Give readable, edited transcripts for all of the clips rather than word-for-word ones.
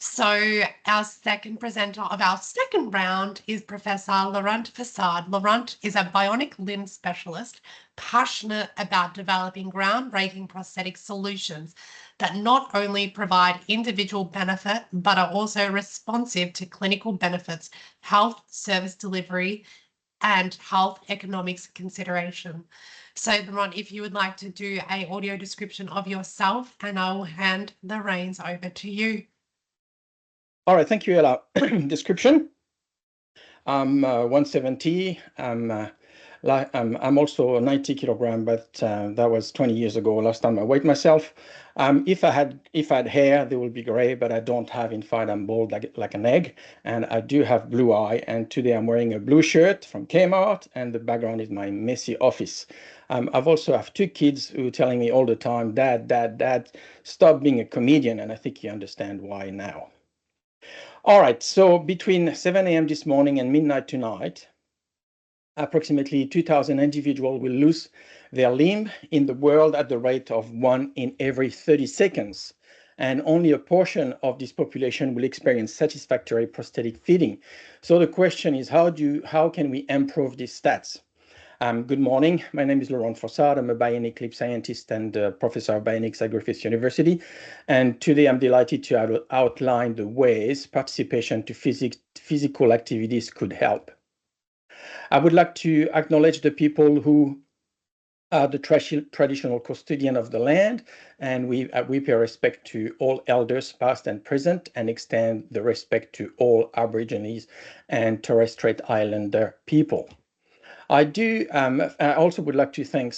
So our second presenter of our second round is Professor Laurent Frossard. Laurent is a bionic limb specialist, passionate about developing groundbreaking prosthetic solutions that not only provide individual benefit, but are also responsive to clinical benefits, health service delivery, and health economics consideration. So Laurent, if you would like to do an audio description of yourself, and I will hand the reins over to you. All right, thank you, Ella. Description. I'm 170. I'm also 90 kilogram, but that was 20 years ago. Last time I weighed myself. If I had hair, they would be gray, but I don't have. In fact, I'm bald like an egg, and I do have blue eye. And today I'm wearing a blue shirt from Kmart, and the background is my messy office. I've also have two kids who are telling me all the time, "Dad, Dad, Dad, stop being a comedian." And I think you understand why now. All right, so between 7 a.m. this morning and midnight tonight, approximately 2,000 individuals will lose their limb in the world at the rate of 1 in every 30 seconds. And only a portion of this population will experience satisfactory prosthetic fitting. So the question is, how can we improve these stats? Good morning. My name is Laurent Frossard. I'm a bionic limb scientist and professor of bionics at Griffith University. And today I'm delighted to outline the ways participation to physical activities could help. I would like to acknowledge the people who are the traditional custodian of the land, and we pay respect to all elders, past and present, and extend the respect to all Aborigines and Torres Strait Islander people. I also would like to thank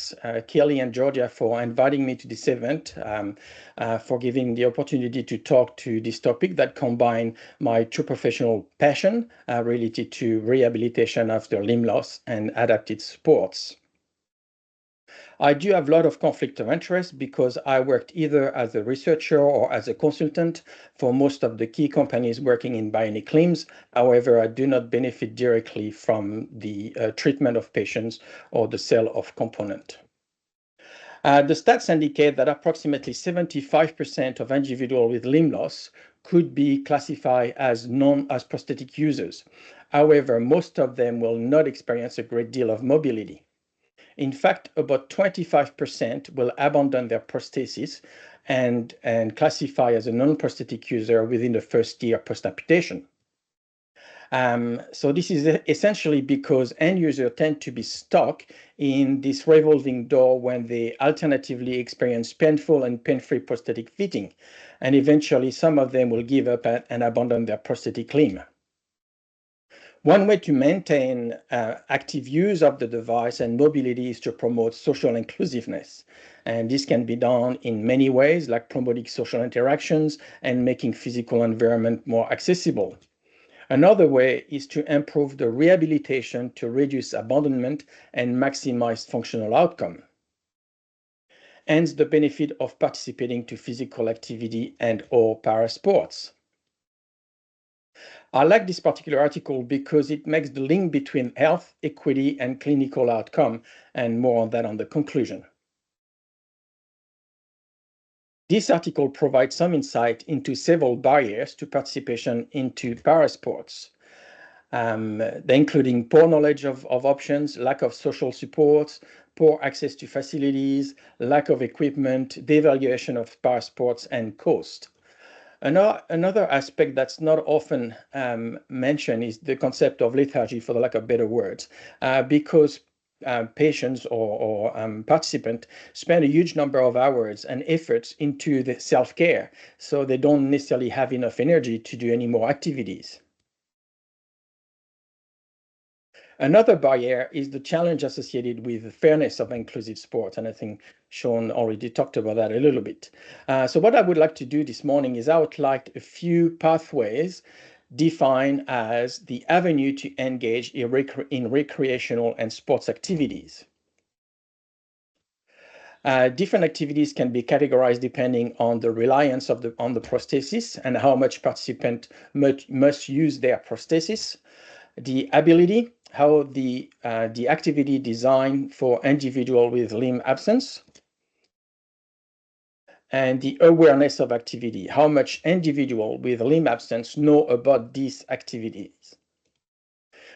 Kelly and Georgia for inviting me to this event, for giving the opportunity to talk to this topic that combine my true professional passion related to rehabilitation after limb loss and adapted sports. I do have a lot of conflict of interest because I worked either as a researcher or as a consultant for most of the key companies working in bionic limbs. However, I do not benefit directly from the treatment of patients or the sale of component. The stats indicate that approximately 75% of individuals with limb loss could be classified as prosthetic users. However, most of them will not experience a great deal of mobility. In fact, about 25% will abandon their prosthesis and classify as a non-prosthetic user within the first year post-amputation. So this is essentially because end users tend to be stuck in this revolving door when they alternatively experience painful and pain-free prosthetic fitting, and eventually some of them will give up and abandon their prosthetic limb. One way to maintain active use of the device and mobility is to promote social inclusiveness. And this can be done in many ways, like promoting social interactions and making physical environment more accessible. Another way is to improve the rehabilitation to reduce abandonment and maximize functional outcome. Hence the benefit of participating to physical activity and/or parasports. I like this particular article because it makes the link between health, equity, and clinical outcome, and more on that on the conclusion. This article provides some insight into several barriers to participation into parasports, including poor knowledge of options, lack of social support, poor access to facilities, lack of equipment, devaluation of parasports, and cost. Another aspect that's not often mentioned is the concept of lethargy, for the lack of better words, because patients or participants spend a huge number of hours and efforts into the self-care, so they don't necessarily have enough energy to do any more activities. Another barrier is the challenge associated with the fairness of inclusive sports, and I think Sean already talked about that a little bit. So what I would like to do this morning is outline a few pathways defined as the avenue to engage in recreational and sports activities. Different activities can be categorized depending on the reliance on the prosthesis and how much participant must use their prosthesis, the ability, how the activity designed for individual with limb absence, and the awareness of activity, how much individuals with limb absence know about these activities.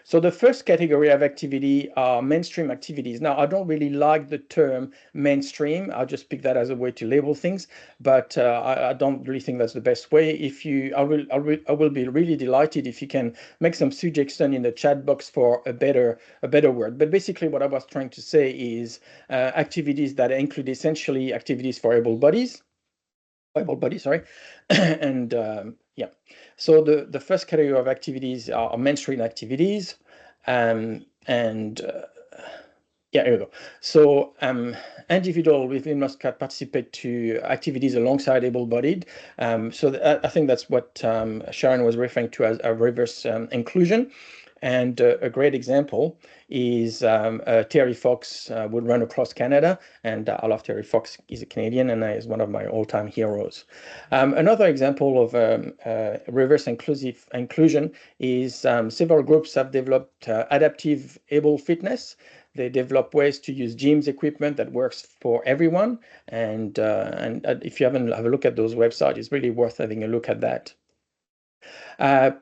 So the first category of activity are mainstream activities. Now, I don't really like the term mainstream. I'll just pick that as a way to label things, but I don't really think that's the best way. I will be really delighted if you can make some suggestion in the chat box for a better word. But basically, what I was trying to say is activities that include essentially activities for able bodies, sorry, and yeah. So the first category of activities are mainstream activities, and yeah, here we go. So individual with limb loss can participate to activities alongside able-bodied. So I think that's what Sharon was referring to as a reverse inclusion. And a great example is Terry Fox would run across Canada, and I love Terry Fox. He's a Canadian and is one of my all-time heroes. Another example of reverse inclusion is several groups have developed adaptive able fitness. They develop ways to use gyms equipment that works for everyone. And if you haven't have a look at those websites, it's really worth having a look at that.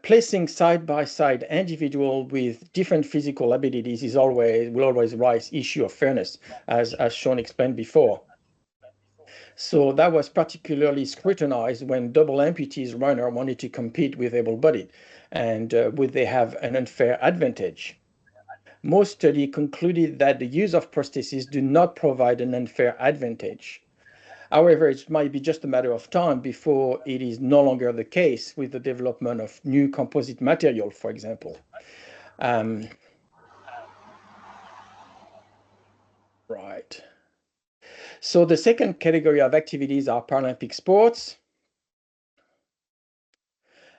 Placing side by side individual with different physical abilities will always raise issue of fairness, as Sean explained before. So that was particularly scrutinized when double amputees runner wanted to compete with able-bodied, and would they have an unfair advantage? Most studies concluded that the use of prostheses do not provide an unfair advantage. However, it might be just a matter of time before it is no longer the case with the development of new composite material, for example. Right. So the second category of activities are Paralympic sports.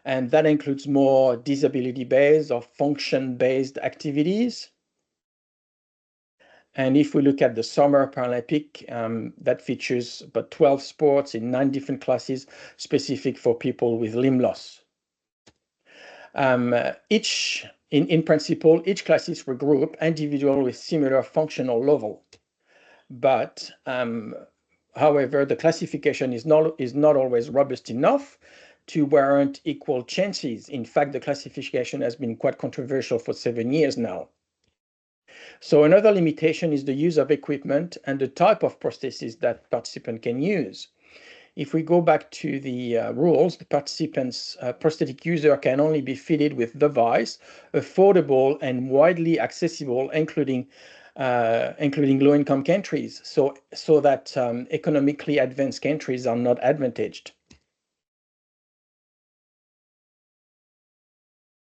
And that includes more disability-based or function-based activities. And if we look at the Summer Paralympic, that features about 12 sports in 9 different classes specific for people with limb loss. In principle, each classes regroup individuals with similar functional level. But however, the classification is not always robust enough to warrant equal chances. In fact, the classification has been quite controversial for 7 years now. So another limitation is the use of equipment and the type of prosthesis that participant can use. If we go back to the rules, the participant's prosthetic user can only be fitted with device, affordable and widely accessible, including low-income countries, so that economically advanced countries are not advantaged.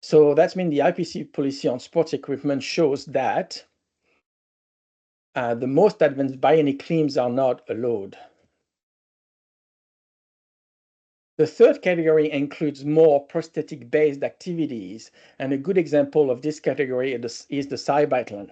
So that's mean the IPC policy on sports equipment shows that the most advanced bionic limbs are not allowed. The third category includes more prosthetic-based activities, and a good example of this category is the Cybiathlon.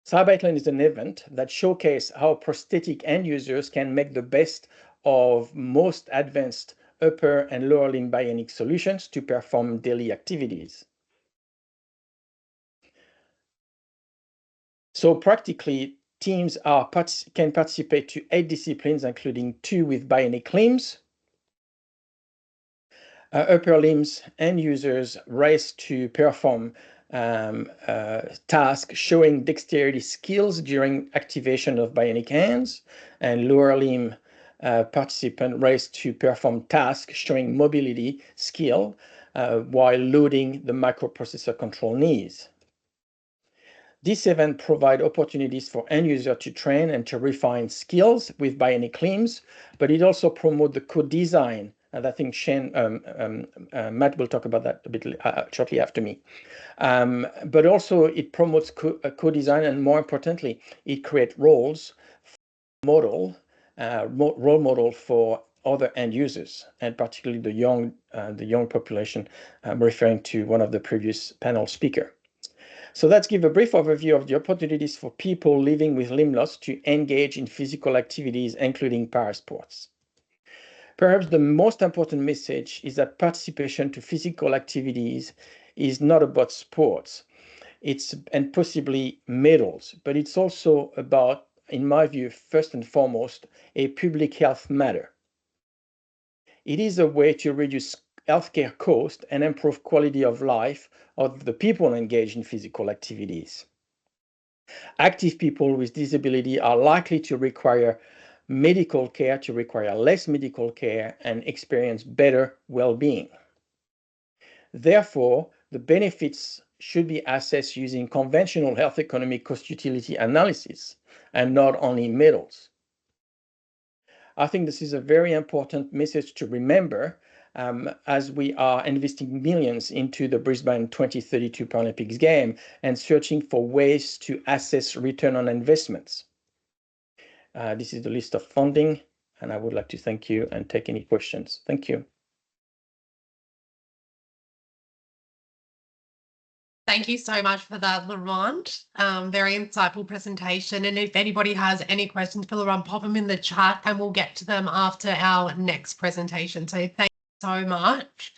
Cybiathlon is an event that showcases how prosthetic end users can make the best of most advanced upper and lower limb bionic solutions to perform daily activities. So practically, teams can participate to 8 disciplines, including 2 with bionic limbs. Upper limbs end users race to perform tasks showing dexterity skills during activation of bionic hands, and lower limb participant race to perform tasks showing mobility skill while loading the microprocessor control knees. This event provides opportunities for end user to train and to refine skills with bionic limbs, but it also promotes the co-design. And I think Matt will talk about that a bit shortly after me. But also it promotes co-design, and more importantly, it creates role model for other end users, and particularly the young population. I'm referring to one of the previous panel speakers. So let's give a brief overview of the opportunities for people living with limb loss to engage in physical activities, including parasports. Perhaps the most important message is that participation to physical activities is not about sports, and possibly medals, but it's also about in my view, first and foremost, a public health matter. It is a way to reduce healthcare costs and improve quality of life of the people engaged in physical activities. Active people with disability are likely to require medical care, to require less medical care, and experience better well-being. Therefore, the benefits should be assessed using conventional health economic cost-utility analysis and not only medals. I think this is a very important message to remember as we are investing millions into the Brisbane 2032 Paralympics game and searching for ways to assess return on investments. This is the list of funding, and I would like to thank you and take any questions. Thank you. Thank you so much for that, Laurent. Very insightful presentation. And if anybody has any questions for Laurent, pop them in the chat and we'll get to them after our next presentation. So thank you so much.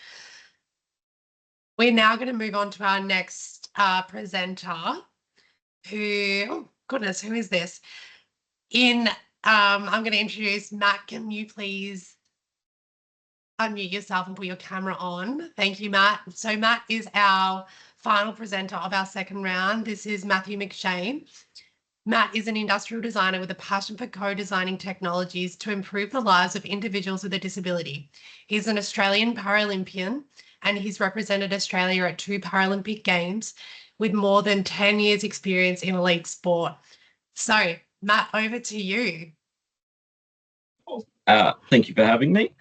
We're now going to move on to our next presenter who, oh goodness, who is this? I'm going to introduce Matt. Can you please unmute yourself and put your camera on? Thank you, Matt. So Matt is our final presenter of our second round. This is Matthew McShane. Matt is an industrial designer with a passion for co-designing technologies to improve the lives of individuals with a disability. He's an Australian Paralympian and he's represented Australia at 2 Paralympic Games with more than 10 years experience in elite sport. So Matt, over to you. Thank you for having me.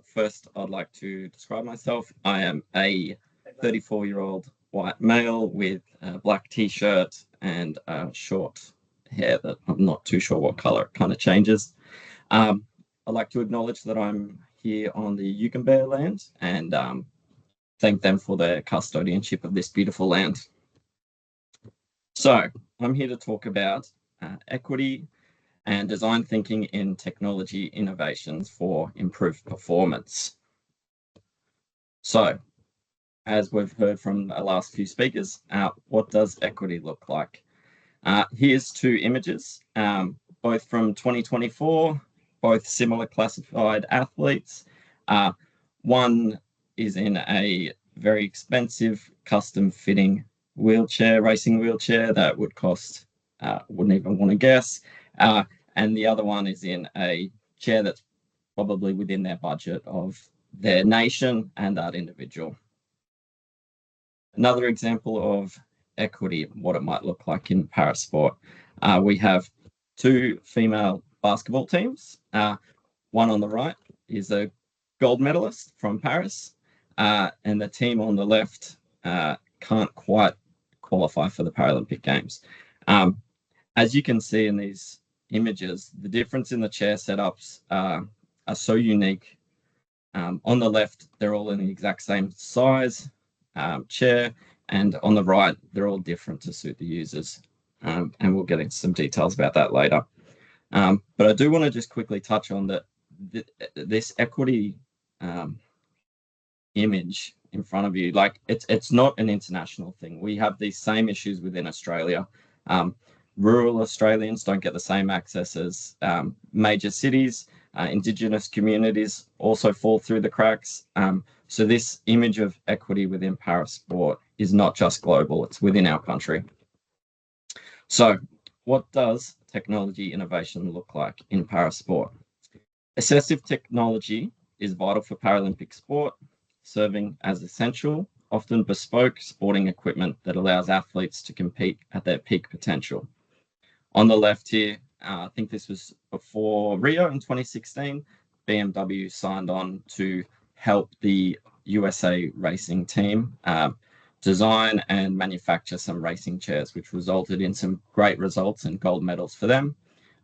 First, I'd like to describe myself. I am a 34-year-old white male with a black t-shirt and short hair that I'm not too sure what color. It kind of changes. I'd like to acknowledge that I'm here on the Yugambeh land and thank them for their custodianship of this beautiful land. So I'm here to talk about equity and design thinking in technology innovations for improved performance. So, as we've heard from the last few speakers, what does equity look like? Here's 2 images, both from 2024, both similar classified athletes. One is in a very expensive custom fitting wheelchair, racing wheelchair that would cost, wouldn't even want to guess. And the other one is in a chair that's probably within their budget of their nation and that individual. Another example of equity, what it might look like in parasport. We have 2 female basketball teams. One on the right is a gold medalist from Paris, and the team on the left can't quite qualify for the Paralympic Games. As you can see in these images, the difference in the chair setups are so unique. On the left, they're all in the exact same size chair, and on the right, they're all different to suit the users. And we'll get into some details about that later. But I do want to just quickly touch on this equity image in front of you. Like it's not an international thing. We have these same issues within Australia. Rural Australians don't get the same access as major cities. Indigenous communities also fall through the cracks. So this image of equity within parasport is not just global, it's within our country. So what does technology innovation look like in parasport? Assistive technology is vital for Paralympic sport, serving as essential, often bespoke sporting equipment that allows athletes to compete at their peak potential. On the left here, I think this was before Rio in 2016, BMW signed on to help the USA racing team design and manufacture some racing chairs, which resulted in some great results and gold medals for them.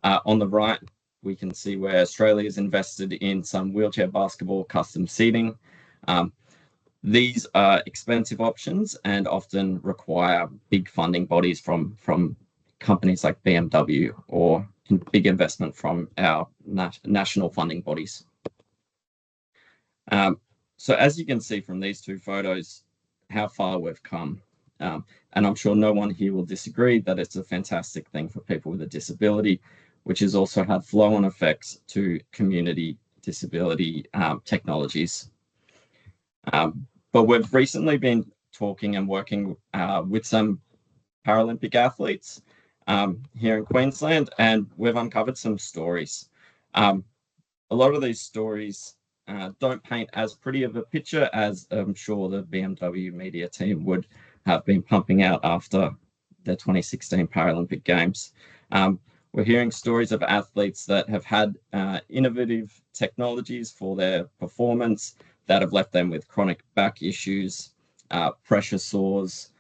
On the right, we can see where Australia is invested in some wheelchair basketball custom seating. These are expensive options and often require big funding bodies from companies like BMW or big investment from our national funding bodies. So as you can see from these 2 photos, how far we've come. And I'm sure no one here will disagree that it's a fantastic thing for people with a disability, which has also had flow-on effects to community disability technologies. But we've recently been talking and working with some Paralympic athletes here in Queensland, and we've uncovered some stories. A lot of these stories don't paint as pretty of a picture as I'm sure the BMW media team would have been pumping out after the 2016 Paralympic Games. We're hearing stories of athletes that have had innovative technologies for their performance that have left them with chronic back issues, pressure sores.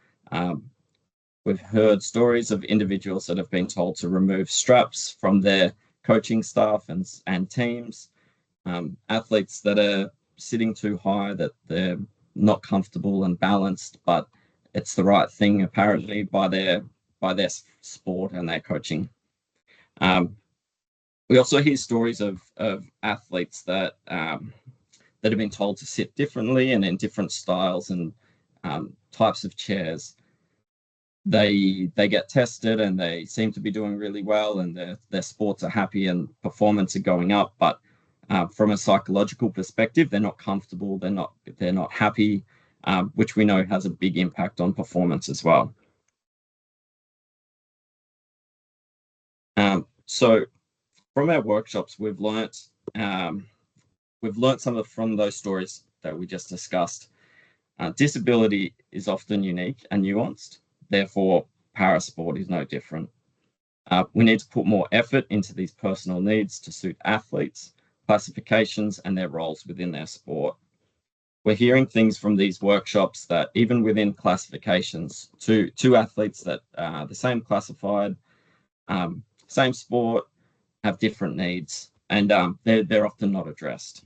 We've heard stories of individuals that have been told to remove straps from their coaching staff and teams, athletes that are sitting too high, that they're not comfortable and balanced, but it's the right thing apparently by their sport and their coaching. We also hear stories of athletes that that have been told to sit differently and in different styles and types of chairs. They get tested and they seem to be doing really well, and their sports are happy and performance are going up. But from a psychological perspective, they're not comfortable. They're not happy, which we know has a big impact on performance as well. So from our workshops, we've learnt some from those stories that we just discussed. Disability is often unique and nuanced. Therefore, parasport is no different. We need to put more effort into these personal needs to suit athletes, classifications, and their roles within their sport. We're hearing things from these workshops that even within classifications, two athletes that are the same classified, same sport, have different needs, and they're often not addressed.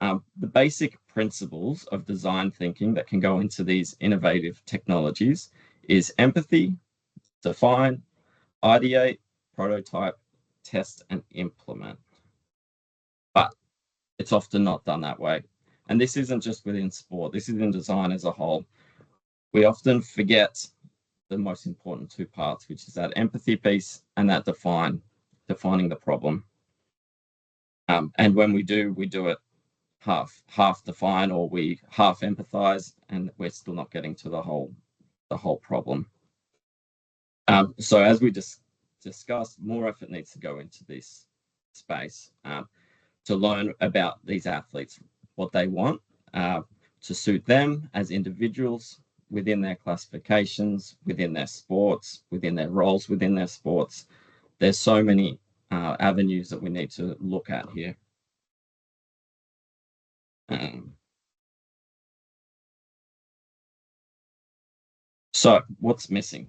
The basic principles of design thinking that can go into these innovative technologies is empathy, define, ideate, prototype, test, and implement. But it's often not done that way. And this isn't just within sport, this is in design as a whole. We often forget the most important two parts, which is that empathy piece and that defining the problem. And when we do it half define, or we half empathize, and we're still not getting to the whole problem. So as we just discussed, more effort needs to go into this space to learn about these athletes, what they want to suit them as individuals within their classifications, within their sports, within their roles within their sports. There's so many avenues that we need to look at here. So what's missing?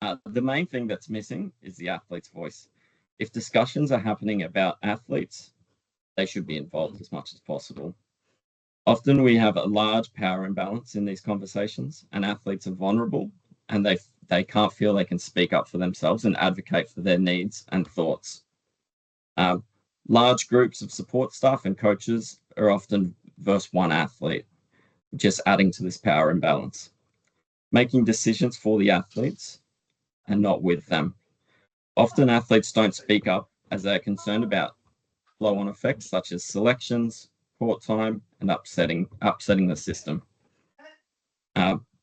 The main thing that's missing is the athlete's voice. If discussions are happening about athletes, they should be involved as much as possible. Often we have a large power imbalance in these conversations, and athletes are vulnerable, and they can't feel they can speak up for themselves and advocate for their needs and thoughts. Large groups of support staff and coaches are often versus one athlete, just adding to this power imbalance. Making decisions for the athletes and not with them. Often athletes don't speak up as they're concerned about flow-on effects such as selections, court time, and upsetting the system,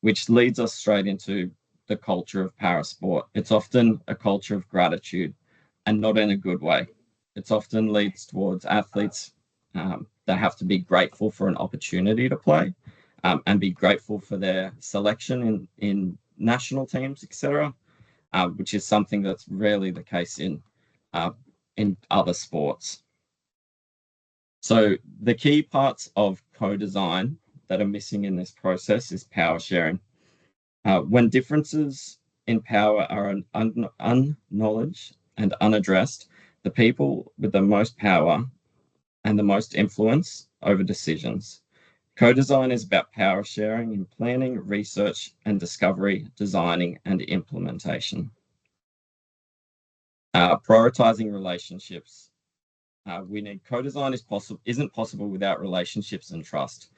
which leads us straight into the culture of parasport. It's often a culture of gratitude, and not in a good way. It often leads towards athletes that have to be grateful for an opportunity to play, and be grateful for their selection in national teams, etc., which is something that's rarely the case in other sports. So the key parts of co-design that are missing in this process is power sharing. When differences in power are unacknowledged and unaddressed, the people with the most power and the most influence over decisions. Co-design is about power sharing in planning, research and discovery, designing and implementation. Prioritizing relationships. We need co-design isn't possible without relationships and trust.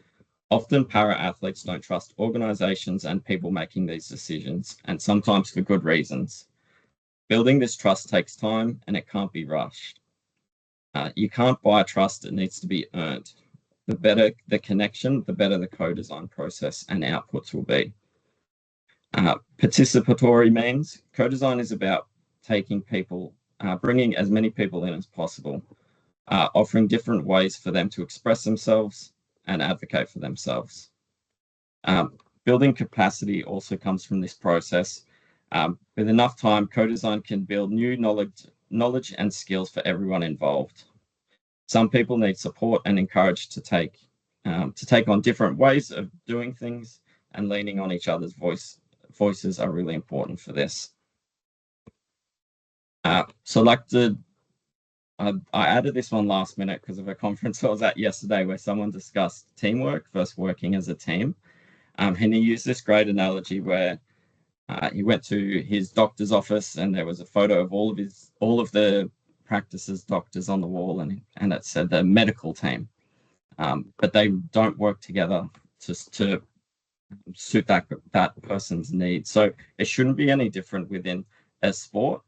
Often para-athletes don't trust organizations and people making these decisions, and sometimes for good reasons. Building this trust takes time and it can't be rushed. You can't buy trust, it needs to be earned. The better the connection, the better the co-design process and outputs will be. Participatory means co-design is about taking people, bringing as many people in as possible, offering different ways for them to express themselves and advocate for themselves. Building capacity also comes from this process. With enough time, co-design can build new knowledge and skills for everyone involved. Some people need support and encouraged to take on different ways of doing things, and leaning on each other's voices are really important for this. So I added this one last minute because of a conference I was at yesterday where someone discussed teamwork versus working as a team. And he used this great analogy where he went to his doctor's office and there was a photo of all of the practices doctors on the wall, and it said the medical team. But they don't work together to suit that person's needs. So it shouldn't be any different within a sport.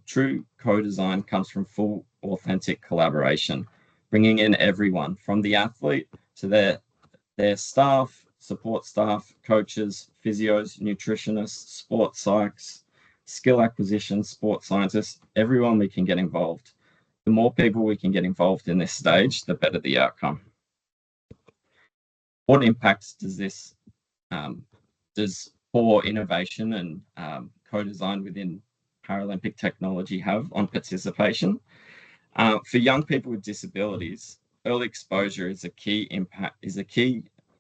True co-design comes from full, authentic collaboration, bringing in everyone from the athlete to their staff, support staff, coaches, physios, nutritionists, sports psychs, skill acquisition, sports scientists, everyone we can get involved. The more people we can get involved in this stage, the better the outcome. What impacts does poor innovation and co-design within Paralympic technology have on participation? For young people with disabilities, early exposure is the key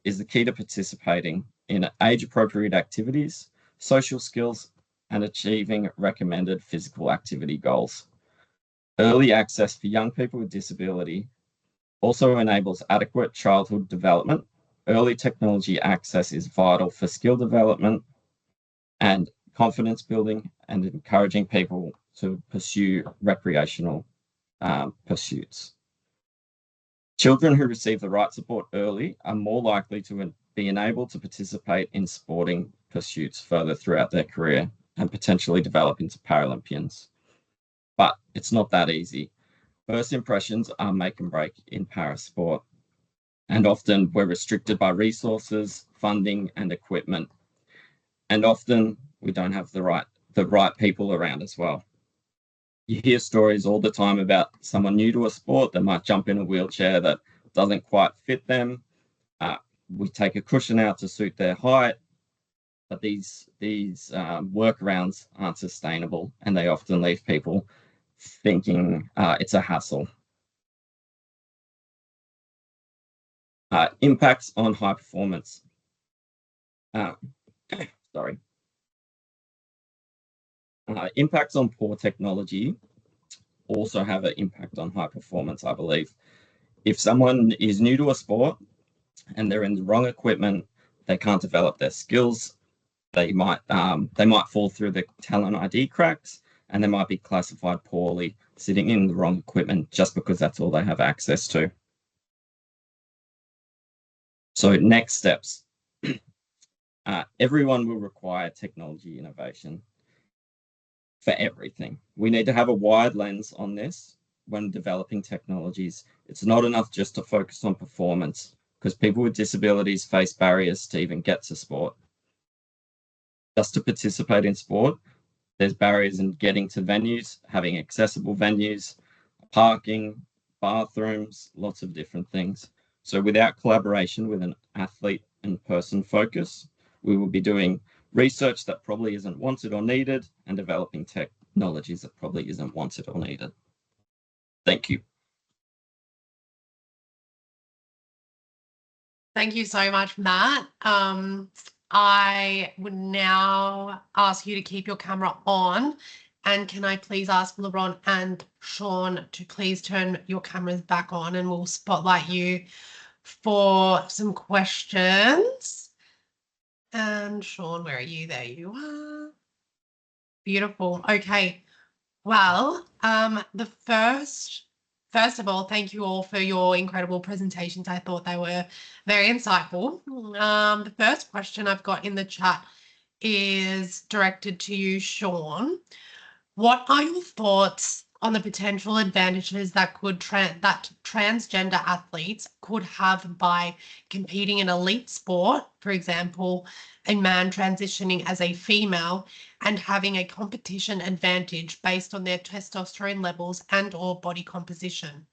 to participating in age-appropriate activities, social skills, and achieving recommended physical activity goals. Early access for young people with disability also enables adequate childhood development. Early technology access is vital for skill development and confidence building and encouraging people to pursue recreational pursuits. Children who receive the right support early are more likely to be enabled to participate in sporting pursuits further throughout their career and potentially develop into Paralympians. But it's not that easy. First impressions are make and break in parasport, and often we're restricted by resources, funding, and equipment. And often we don't have the right people around as well. You hear stories all the time about someone new to a sport that might jump in a wheelchair that doesn't quite fit them. We take a cushion out to suit their height, but these workarounds aren't sustainable, and they often leave people thinking it's a hassle. Impacts on high performance. Impacts on poor technology also have an impact on high performance, I believe. If someone is new to a sport and they're in the wrong equipment, they can't develop their skills. They might fall through the talent ID cracks, and they might be classified poorly, sitting in the wrong equipment just because that's all they have access to. So next steps. Everyone will require technology innovation for everything. We need to have a wide lens on this when developing technologies. It's not enough just to focus on performance, because people with disabilities face barriers to even get to sport. Just to participate in sport, there's barriers in getting to venues, having accessible venues, parking, bathrooms, lots of different things. So without collaboration with an athlete and person focus, we will be doing research that probably isn't wanted or needed, and developing technologies that probably isn't wanted or needed. Thank you. Thank you so much, Matt. I would now ask you to keep your camera on, and can I please ask Laurent and Sean to please turn your cameras back on, and we'll spotlight you for some questions. And Sean, where are you? There you are. Beautiful. Okay. Well, the first First of all, thank you all for your incredible presentations. I thought they were very insightful. The first question I've got in the chat is directed to you, Sean. What are your thoughts on the potential advantages that transgender athletes could have by competing in elite sport, for example, a man transitioning as a female and having a competition advantage based on their testosterone levels and or body composition?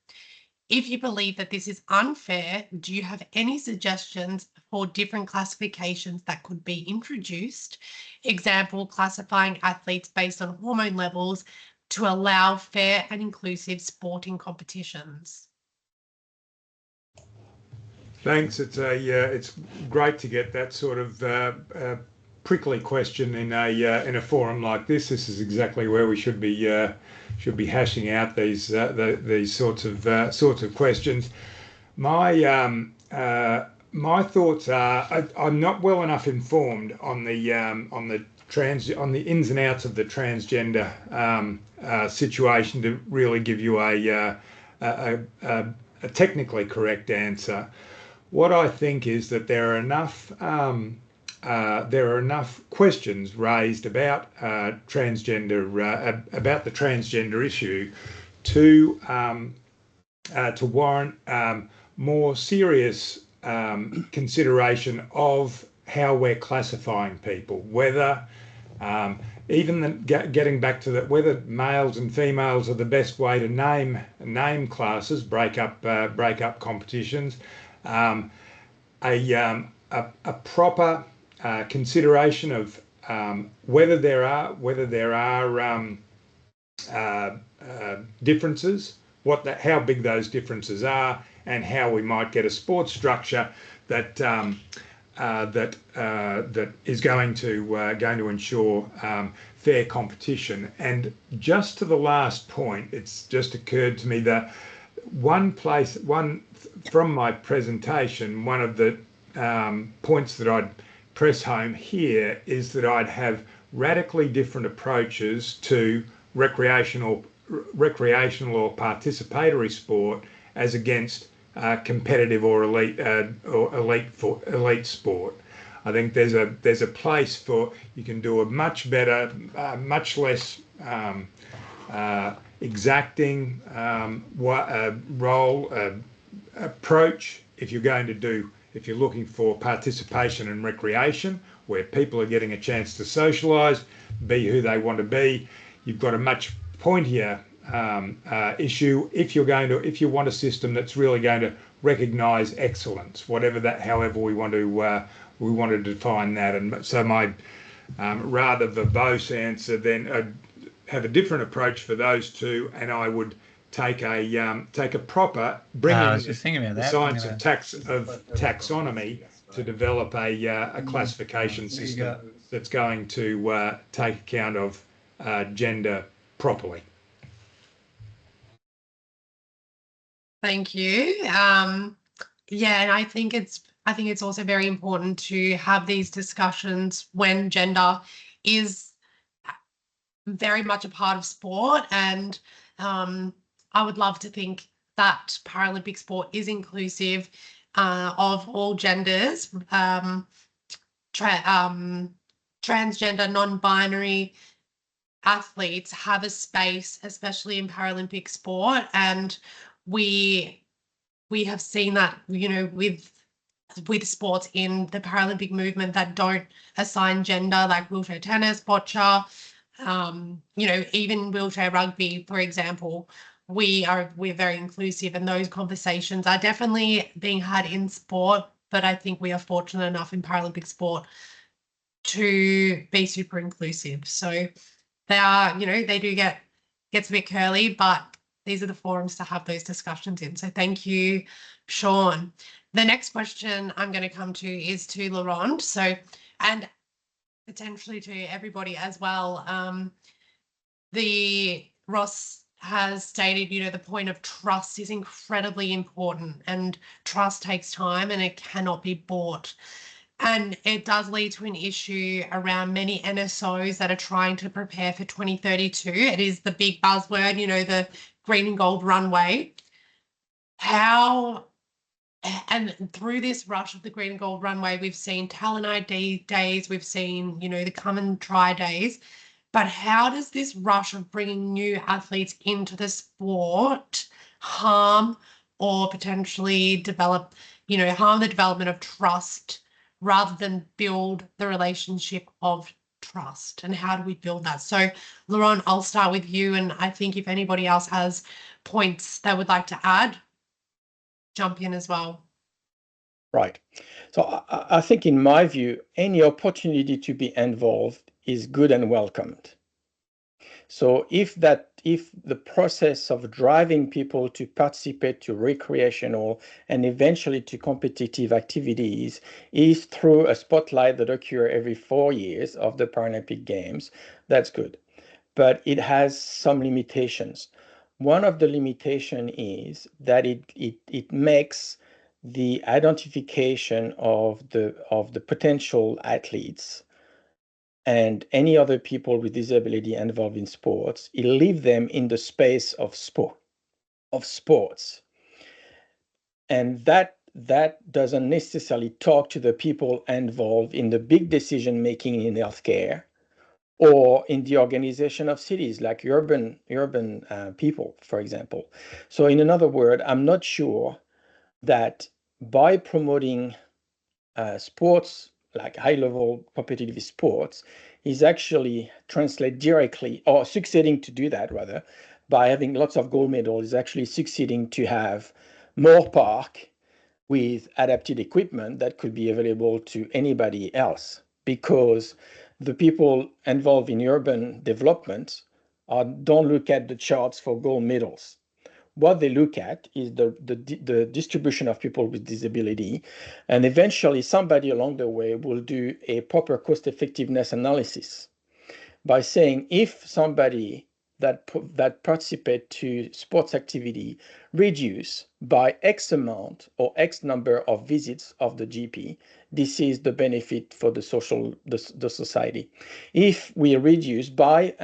If you believe that this is unfair, do you have any suggestions for different classifications that could be introduced? Example, classifying athletes based on hormone levels to allow fair and inclusive sporting competitions. Thanks. It's great to get that sort of prickly question in a forum like this. This is exactly where we should be hashing out these sorts of questions. My thoughts are I'm not well enough informed on the ins and outs of the transgender situation to really give you a technically correct answer. What I think is that there are enough questions raised about transgender about the transgender issue to warrant more serious consideration of how we're classifying people, whether getting back to that, whether males and females are the best way to name classes, break up competitions, a proper consideration of whether there are differences, how big those differences are, and how we might get a sports structure that is going to ensure fair competition. And just to the last point, it's just occurred to me that from my presentation, one of the points that I'd press home here is that I'd have radically different approaches to recreational or participatory sport as against competitive or elite sport. I think there's a place for, you can do a much better, much less exacting role approach if you're looking for participation and recreation, where people are getting a chance to socialise, be who they want to be. You've got a much pointier issue if you want a system that's really going to recognise excellence, however we want to define that. And so my rather verbose answer then have a different approach for those two, and I would take a proper bring in the science of taxonomy to develop a classification system that's going to take account of gender properly. Thank you. And I think it's also very important to have these discussions when gender is very much a part of sport. And I would love to think that Paralympic sport is inclusive of all genders, transgender, non-binary athletes have a space, especially in Paralympic sport. And we have seen that, with sports in the Paralympic movement that don't assign gender, like wheelchair tennis, boccia, even wheelchair rugby, for example. We're very inclusive, and those conversations are definitely being had in sport, but I think we are fortunate enough in Paralympic sport to be super inclusive. So they are, they do gets a bit curly, but these are the forums to have those discussions in. So thank you, Sean. The next question I'm going to come to is to Laurent. So, and potentially to everybody as well. Ross has stated, the point of trust is incredibly important, and trust takes time and it cannot be bought. And it does lead to an issue around many NSOs that are trying to prepare for 2032. It is the big buzzword, the green and gold runway. how, and through this rush of the green and gold runway, we've seen talent ID days, we've seen, the come and try days, but how does this rush of bringing new athletes into the sport harm or potentially harm the development of trust rather than build the relationship of trust? And how do we build that? So, Laurent, I'll start with you. And I think if anybody else has points they would like to add, jump in as well. Right. So I think, in my view, any opportunity to be involved is good and welcomed. So if the process of driving people to participate to recreational and eventually to competitive activities is through a spotlight that occurs every 4 years of the Paralympic Games, that's good. But it has some limitations. One of the limitations is that it makes the identification of the potential athletes and any other people with disability involved in sports, it leaves them in the space of sports. And that doesn't necessarily talk to the people involved in the big decision making in healthcare or in the organization of cities, like urban people, for example. So in another word, I'm not sure that by promoting sports, like high-level competitive sports, is actually translate directly, or succeeding to do that rather, by having lots of gold medals, is actually succeeding to have more park with adapted equipment that could be available to anybody else, because the people involved in urban development don't look at the charts for gold medals. What they look at is the distribution of people with disability, and eventually somebody along the way will do a proper cost effectiveness analysis by saying, if somebody that participate to sports activity reduce by X amount or X number of visits of the GP, this is the benefit for the society. If we reduce by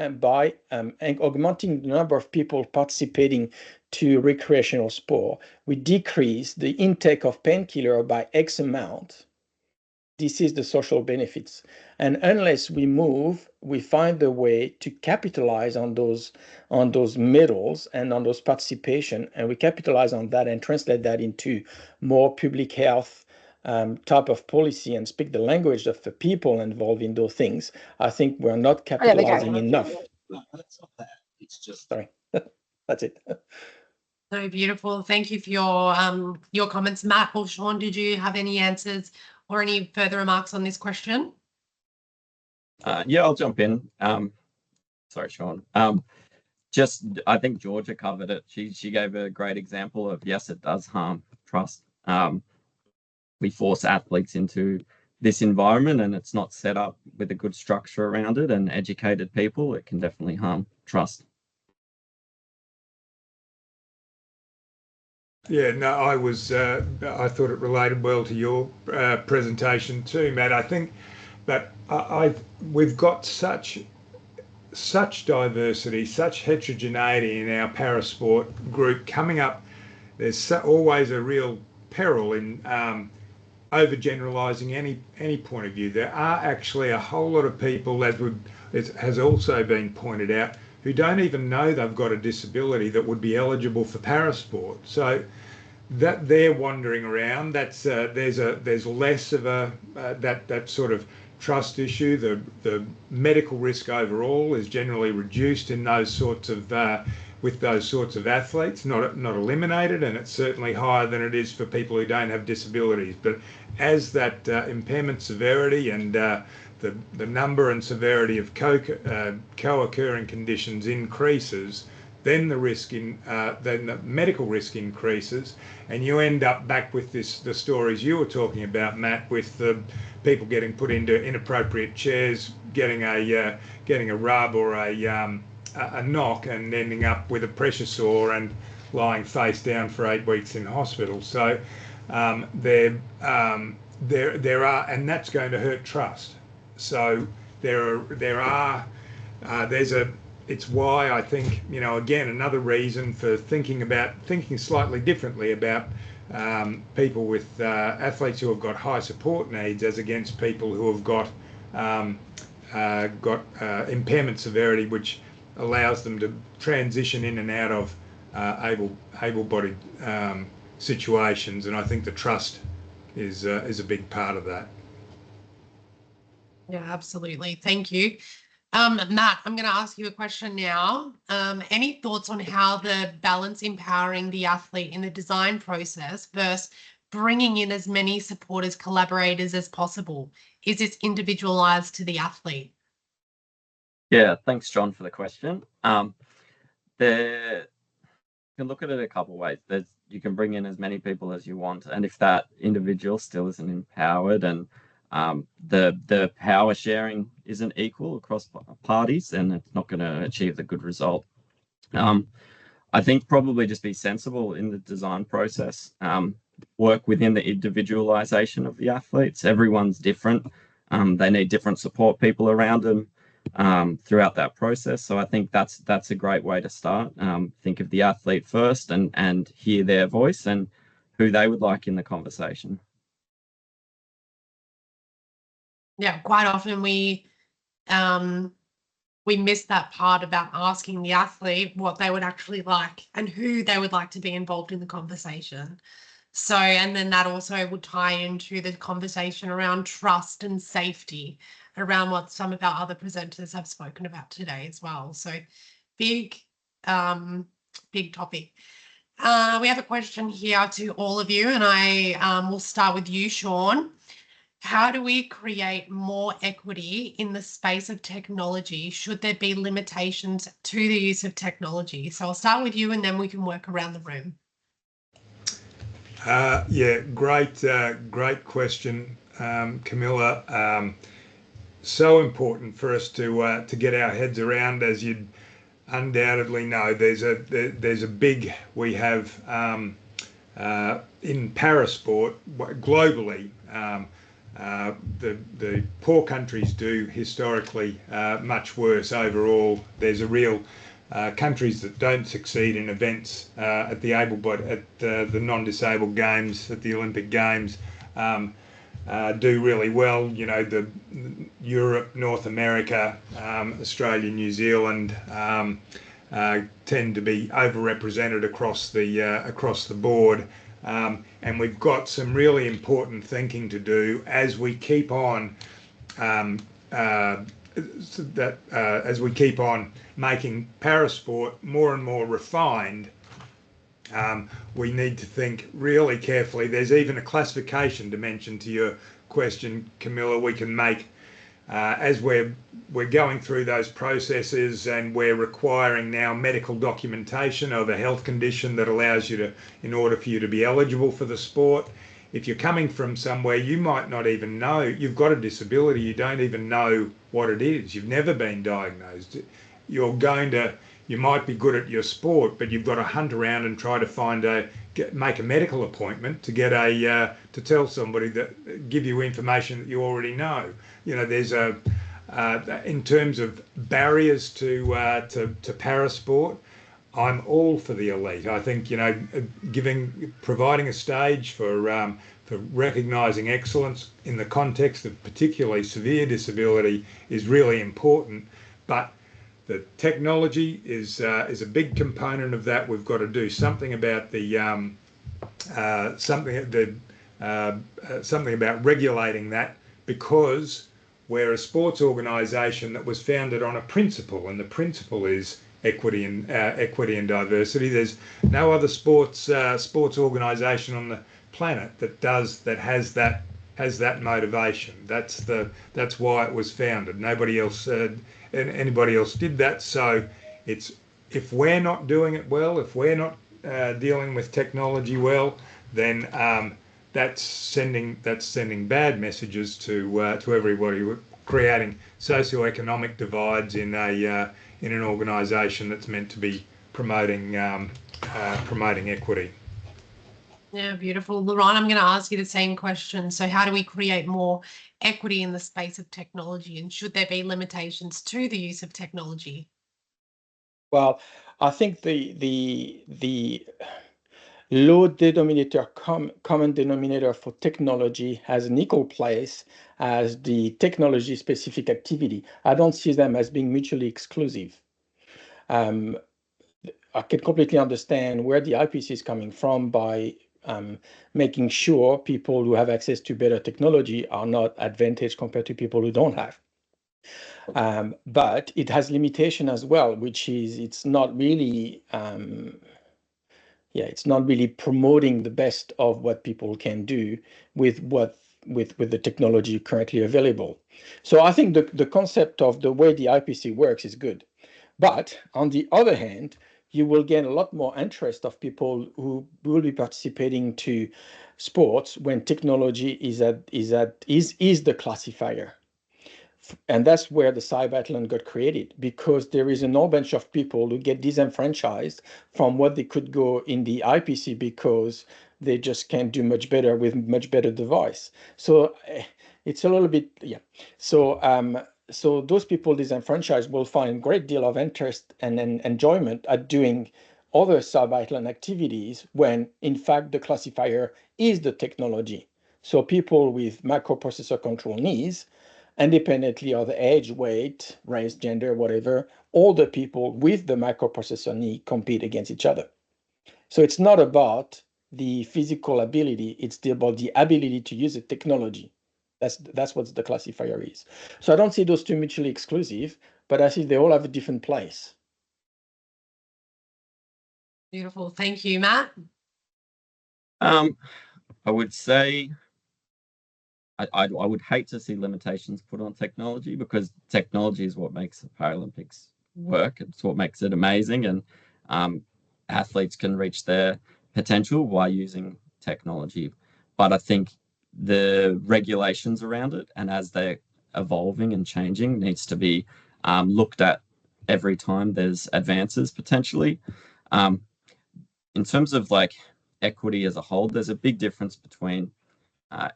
augmenting the number of people participating to recreational sport, we decrease the intake of painkiller by X amount. This is the social benefits. And unless we find a way to capitalize on those medals and on those participation, and we capitalize on that and translate that into more public health type of policy and speak the language of the people involved in those things, I think we're not capitalizing enough. No, that's not that. It's just Sorry. That's it. So beautiful. Thank you for your comments. Matt or Sean, did you have any answers or any further remarks on this question? Yeah, I'll jump in. Sorry, Sean. I think Georgia covered it. She gave a great example of, yes, it does harm trust. We force athletes into this environment and it's not set up with a good structure around it and educated people. It can definitely harm trust. Yeah, no, I thought it related well to your presentation too, Matt. I think that we've got such diversity, such heterogeneity in our parasport group coming up. There's always a real peril in overgeneralising any point of view. There are actually a whole lot of people, as has also been pointed out, who don't even know they've got a disability that would be eligible for parasport. So that they're wandering around. There's less of that sort of trust issue. The medical risk overall is generally reduced in those sorts of with those sorts of athletes, not eliminated, and it's certainly higher than it is for people who don't have disabilities. But as that impairment severity and the number and severity of co-occurring conditions increases, then the medical risk increases, and you end up back with the stories you were talking about, Matt, with the people getting put into inappropriate chairs, getting a rub or a knock, and ending up with a pressure sore and lying face down for 8 weeks in hospital. So there are, and that's going to hurt trust. So there's it's why I think, again, another reason for thinking slightly differently about people with athletes who have got high support needs as against people who have got impairment severity, which allows them to transition in and out of able-bodied situations. And I think the trust is a big part of that. Yeah, absolutely. Thank you. Matt, I'm going to ask you a question now. Any thoughts on how the balance empowering the athlete in the design process versus bringing in as many supporters, collaborators as possible? Is this individualized to the athlete? Yeah, thanks, John, for the question. You can look at it a couple of ways. You can bring in as many people as you want, and if that individual still isn't empowered and the power sharing isn't equal across parties, then it's not going to achieve the good result. I think probably just be sensible in the design process. Work within the individualization of the athletes. Everyone's different. They need different support people around them throughout that process. So I think that's a great way to start. Think of the athlete first and hear their voice and who they would like in the conversation. Yeah, quite often we miss that part about asking the athlete what they would actually like and who they would like to be involved in the conversation. So, and then that also would tie into the conversation around trust and safety, around what some of our other presenters have spoken about today as well. So big topic. We have a question here to all of you, and I will start with you, Sean. How do we create more equity in the space of technology? Should there be limitations to the use of technology? So I'll start with you and then we can work around the room. Yeah, great question, Camilla. So important for us to get our heads around. As you'd undoubtedly know, we have in parasport globally. The poor countries do historically much worse overall. There's a real countries that don't succeed in events at the the non-disabled games, at the Olympic Games, do really well. The Europe, North America, Australia, New Zealand tend to be overrepresented across the board. And we've got some really important thinking to do as we keep on making parasport more and more refined. We need to think really carefully. There's even a classification dimension to your question, Camilla. We can make as we're going through those processes, and we're requiring now medical documentation of a health condition that allows you to, in order for you to be eligible for the sport. If you're coming from somewhere you might not even know you've got a disability, you don't even know what it is, you've never been diagnosed, you might be good at your sport, but you've got to hunt around and try to make a medical appointment to get to tell somebody that give you information that you already know. There's in terms of barriers to parasport, I'm all for the elite. I think providing a stage for recognising excellence in the context of particularly severe disability is really important. But the technology is a big component of that. We've got to do something about something about regulating that, because we're a sports organisation that was founded on a principle, and the principle is equity and diversity. There's no other sports organisation on the planet that has that motivation. That's why it was founded. Nobody else anybody else did that. So if we're not doing it well, if we're not dealing with technology well, then that's sending bad messages to everybody. We're creating socioeconomic divides in an organisation that's meant to be promoting equity. Yeah, beautiful. Laurent, I'm going to ask you the same question. So how do we create more equity in the space of technology, and should there be limitations to the use of technology? Well, I think the low denominator common denominator for technology has an equal place as the technology specific activity. I don't see them as being mutually exclusive. I can completely understand where the IPC is coming from by making sure people who have access to better technology are not advantaged compared to people who don't have. But it has limitation as well, which is it's not really it's not really promoting the best of what people can do with the technology currently available. So I think the concept of the way the IPC works is good. But on the other hand, you will get a lot more interest of people who will be participating to sports when technology is the classifier. And that's where the cybathlon got created, because there is a whole bunch of people who get disenfranchised from what they could go in the IPC because they just can't do much better with much better device. So it's a little bit, yeah. So those people disenfranchised will find a great deal of interest and enjoyment at doing other cybathlon activities when in fact the classifier is the technology. So people with microprocessor control knees, independently of the age, weight, race, gender, whatever, all the people with the microprocessor knee compete against each other. So it's not about the physical ability, it's about the ability to use the technology. That's what the classifier is. So I don't see those two mutually exclusive, but I see they all have a different place. Beautiful. Thank you, Matt. I would say I would hate to see limitations put on technology, because technology is what makes the Paralympics work. It's what makes it amazing, and athletes can reach their potential while using technology. But I think the regulations around it, and as they're evolving and changing, needs to be looked at every time there's advances potentially. In terms of like equity as a whole, there's a big difference between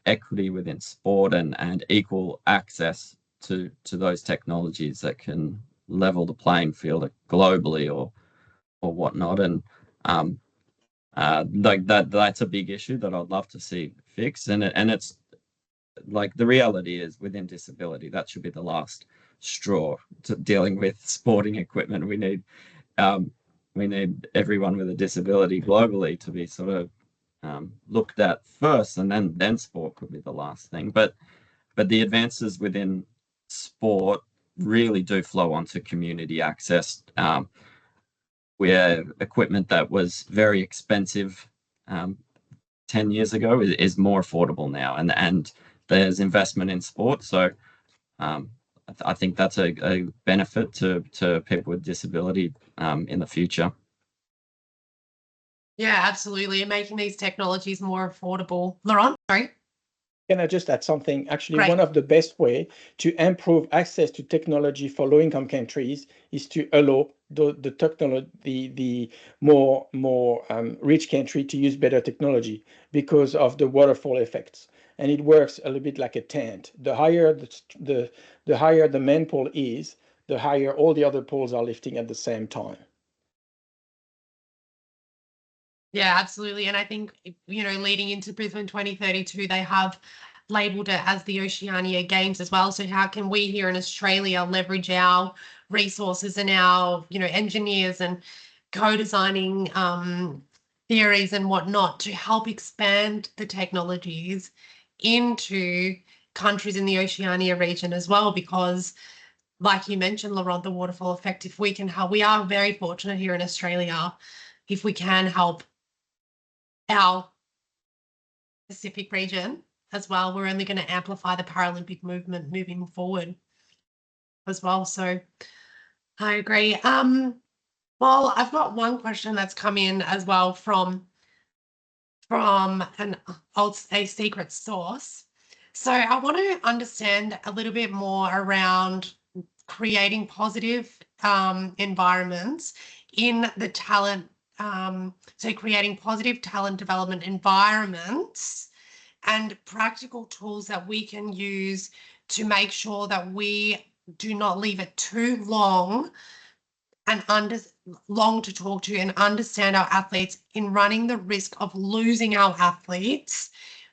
equity within sport and equal access to those technologies that can level the playing field globally or whatnot. And like that's a big issue that I'd love to see fixed. And it's like the reality is within disability, that should be the last straw to dealing with sporting equipment. We need everyone with a disability globally to be sort of looked at first, and then sport could be the last thing. But the advances within sport really do flow onto community access, where equipment that was very expensive 10 years ago is more affordable now, and there's investment in sport. So I think that's a benefit to people with disability in the future. Yeah, absolutely. And making these technologies more affordable. Laurent, sorry. Can I just add something? Actually, Great. one of the best way to improve access to technology for low-income countries is to allow the technology, the more rich country to use better technology because of the waterfall effects. And it works a little bit like a tent. The higher the higher the main pole is, the higher all the other poles are lifting at the same time. Yeah, absolutely. And I think, leading into Brisbane 2032, they have labelled it as the Oceania Games as well. So how can we here in Australia leverage our resources and our, engineers and co-designing theories and whatnot to help expand the technologies into countries in the Oceania region as well? Because like you mentioned, Laurent, the waterfall effect, if we can help, we are very fortunate here in Australia, if we can help our Pacific region as well, we're only going to amplify the Paralympic movement moving forward as well. So I agree. Well, I've got one question that's come in as well from a secret source. So I want to understand a little bit more around creating positive environments in the talent. So creating positive talent development environments and practical tools that we can use to make sure that we do not leave it too long and long to talk to and understand our athletes in running the risk of losing our athletes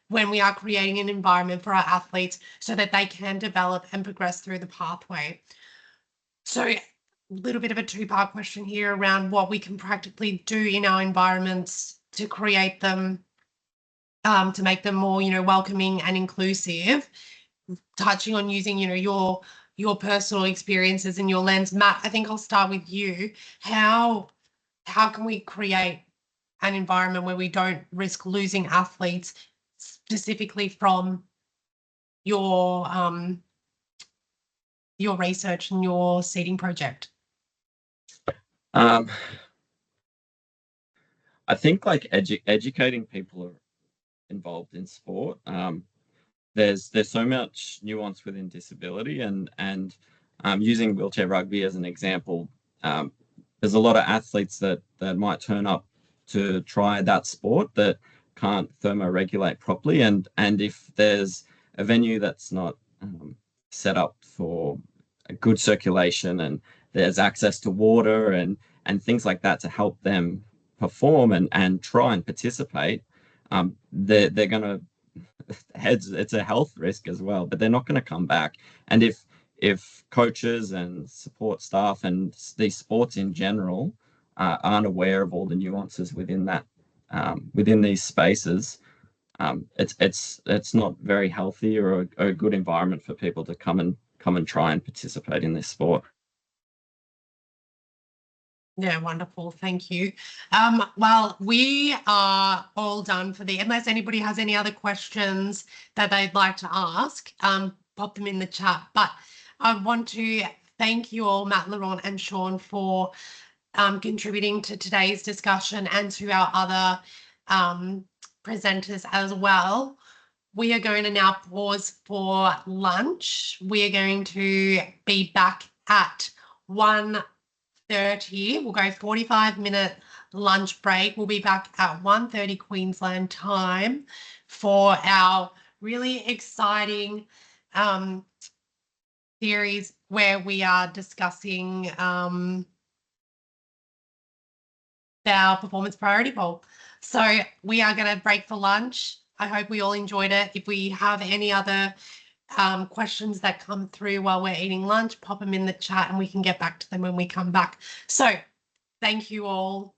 when we are creating an environment for our athletes so that they can develop and progress through the pathway. So a little bit of a two-part question here around what we can practically do in our environments to create them, to make them more, welcoming and inclusive, touching on using, your personal experiences and your lens. Matt, I think I'll start with you. How can we create an environment where we don't risk losing athletes, specifically from your research and your seeding project? I think like educating people involved in sport. There's so much nuance within disability, and using wheelchair rugby as an example, there's a lot of athletes that might turn up to try that sport that can't thermoregulate properly, and if there's a venue that's not set up for a good circulation and there's access to water and things like that to help them perform and try and participate, they're going to, it's a health risk as well, but they're not going to come back. And if coaches and support staff and these sports in general aren't aware of all the nuances within that, within these spaces, it's not very healthy or a good environment for people to come and try and participate in this sport. Yeah, wonderful. Thank you. Well, we are all done for unless anybody has any other questions that they'd like to ask, pop them in the chat. But I want to thank you all, Matt, Laurent and Sean, for contributing to today's discussion and to our other presenters as well. We are going to now pause for lunch. We are going to be back at 1:30. We'll go 45-minute lunch break. We'll be back at 1:30 Queensland time for our really exciting series where we are discussing our performance priority poll. So we are going to break for lunch. I hope we all enjoyed it. If we have any other questions that come through while we're eating lunch, pop them in the chat and we can get back to them when we come back. So thank you all.